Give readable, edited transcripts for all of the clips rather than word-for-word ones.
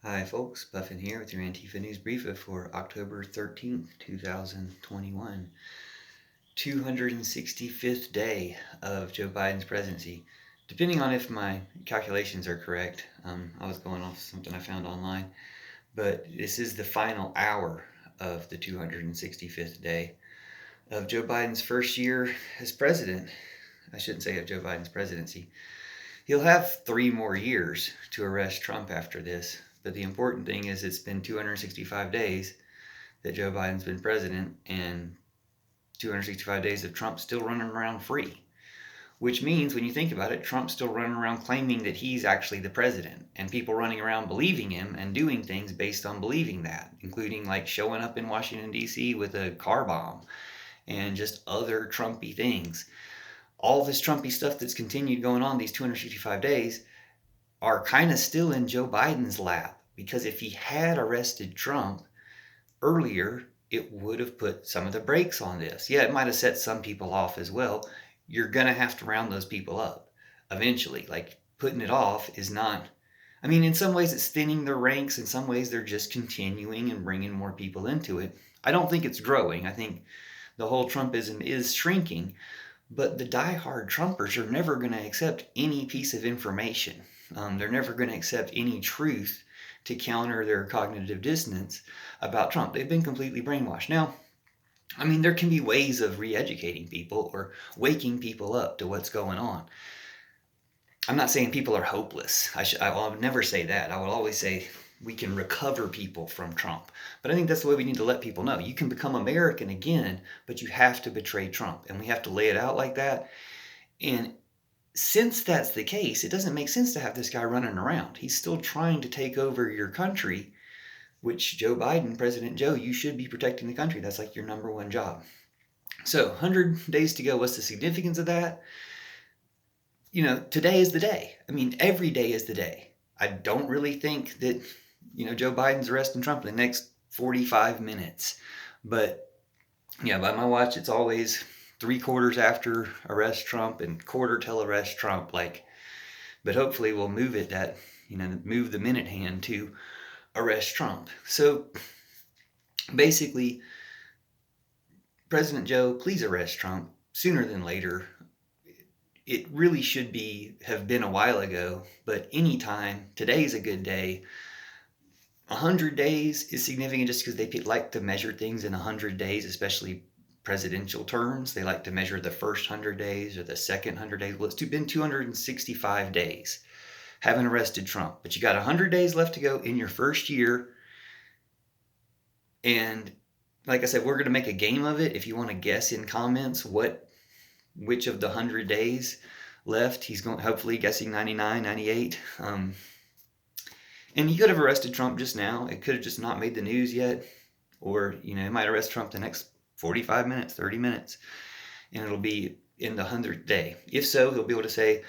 Hi folks, Buffin here with your Antifa News Briefa for October 13th, 2021. 265th day of Joe Biden's presidency. Depending on if my calculations are correct, I was going off something I found online, but this is the final hour of the 265th day of Joe Biden's first year as president. I shouldn't say of Joe Biden's presidency. He'll have 3 more years to arrest Trump after this, but the important thing is it's been 265 days that Joe Biden's been president and 265 days of Trump still running around free. Which means, when you think about it, Trump's still running around claiming that he's actually the president, and people running around believing him and doing things based on believing that, including like showing up in Washington, D.C. with a car bomb and just other Trumpy things. All this Trumpy stuff that's continued going on these 265 days are kind of still in Joe Biden's lap, because if he had arrested Trump earlier, it would have put some of the brakes on this. Yeah, it might have set some people off as well. You're going to have to round those people up eventually. Like, putting it off is not, I mean, in some ways it's thinning their ranks. In some ways they're just continuing and bringing more people into it. I don't think it's growing. I think the whole Trumpism is shrinking. But the diehard Trumpers are never going to accept any piece of information. They're never going to accept any truth to counter their cognitive dissonance about Trump. They've been completely brainwashed. Now, I mean, there can be ways of re-educating people or waking people up to what's going on. I'm not saying people are hopeless. I would never say that. I would always say we can recover people from Trump. But I think that's the way we need to let people know. You can become American again, but you have to betray Trump. And we have to lay it out like that. And since that's the case, it doesn't make sense to have this guy running around. He's still trying to take over your country, which Joe Biden, President Joe, you should be protecting the country. That's like your number one job. So 100 days to go. What's the significance of that? You know, today is the day. I mean, every day is the day. I don't really think that, Joe Biden's arresting Trump in the next 45 minutes. But yeah, by my watch, it's always 3/4 after arrest Trump and quarter till arrest Trump. But hopefully we'll move it move the minute hand to arrest Trump. So basically, President Joe, please arrest Trump sooner than later. It really should have been a while ago, but anytime, today's a good day. 100 days is significant just because they like to measure things in 100 days, especially presidential terms. They like to measure the first 100 days or the second 100 days. Well, it's been 265 days. Haven't arrested Trump, but you got 100 days left to go in your first year. And like I said, we're going to make a game of it. If you want to guess in comments which of the 100 days left, he's going hopefully guessing 99, 98. And he could have arrested Trump just now. It could have just not made the news yet. Or, it might arrest Trump the next 45 minutes, 30 minutes. And it'll be in the 100th day. If so, he'll be able to say,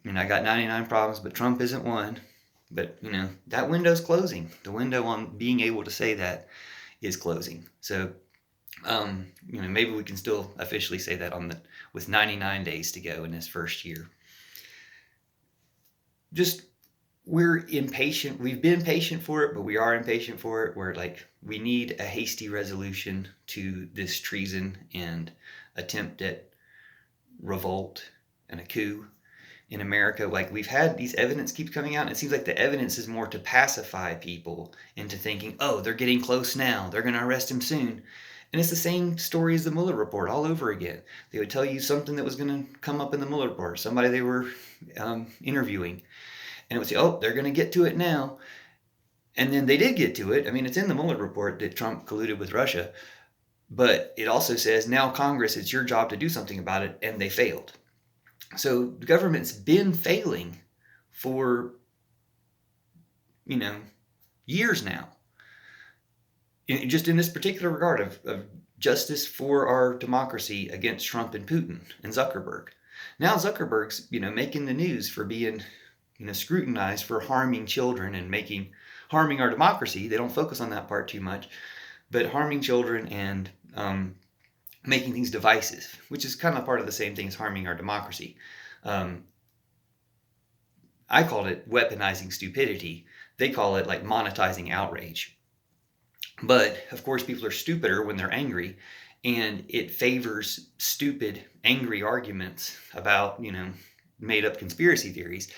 I got 99 problems, but Trump isn't one. But, that window's closing. The window on being able to say that is closing. So, maybe we can still officially say that with 99 days to go in this first year. We're impatient. We've been patient for it, but we are impatient for it. We need a hasty resolution to this treason and attempt at revolt and a coup in America. We've had these evidence keeps coming out, and it seems like the evidence is more to pacify people into thinking, oh, they're getting close now. They're going to arrest him soon. And it's the same story as the Mueller report all over again. They would tell you something that was going to come up in the Mueller report, somebody they were interviewing. And it would say, oh, they're going to get to it now. And then they did get to it. I mean, it's in the Mueller report that Trump colluded with Russia. But it also says, now Congress, it's your job to do something about it. And they failed. So the government's been failing for, years now. Just in this particular regard of justice for our democracy against Trump and Putin and Zuckerberg. Now Zuckerberg's, making the news for being, scrutinized for harming children and harming our democracy. They don't focus on that part too much, but harming children and making things divisive, which is kind of part of the same thing as harming our democracy. I called it weaponizing stupidity. They call it like monetizing outrage. But of course, people are stupider when they're angry, and it favors stupid, angry arguments about, made up conspiracy theories.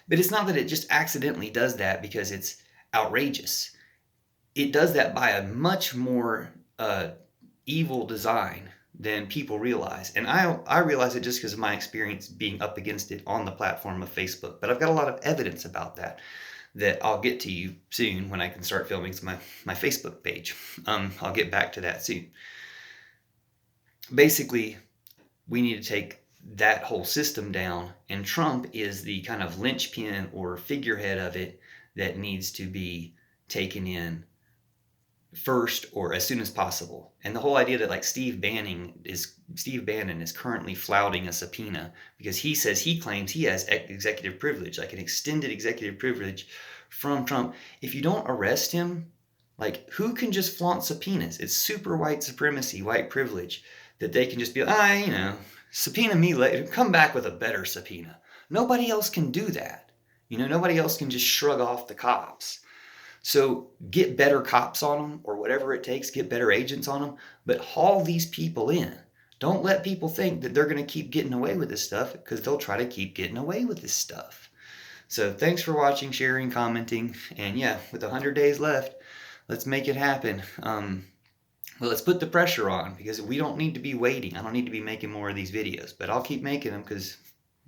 But it's not that it just accidentally does that because it's outrageous. It does that by a much more evil design than people realize. And I realize it just because of my experience being up against it on the platform of Facebook. But I've got a lot of evidence about that I'll get to you soon when I can start filming my Facebook page. I'll get back to that soon. Basically, we need to take that whole system down, and Trump is the kind of linchpin or figurehead of it that needs to be taken in first or as soon as possible. And the whole idea that like Steve Bannon is currently flouting a subpoena because he claims he has executive privilege, like an extended executive privilege from Trump. If you don't arrest him, like, who can just flaunt subpoenas? It's super white supremacy, white privilege, that they can just be like, subpoena me later, come back with a better subpoena. Nobody else can do that. Nobody else can just shrug off the cops. So get better cops on them, or whatever it takes, get better agents on them, but haul these people in. Don't let people think that they're going to keep getting away with this stuff, because they'll try to keep getting away with this stuff. So thanks for watching, sharing, commenting, and yeah, with 100 days left, let's make it happen. Well, let's put the pressure on, because we don't need to be waiting. I don't need to be making more of these videos, but I'll keep making them because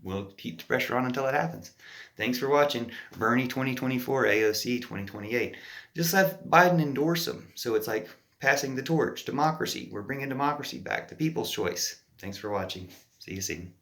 we'll keep the pressure on until it happens. Thanks for watching. Bernie 2024, AOC 2028. Just have Biden endorse them. So it's like passing the torch. Democracy. We're bringing democracy back. The people's choice. Thanks for watching. See you soon.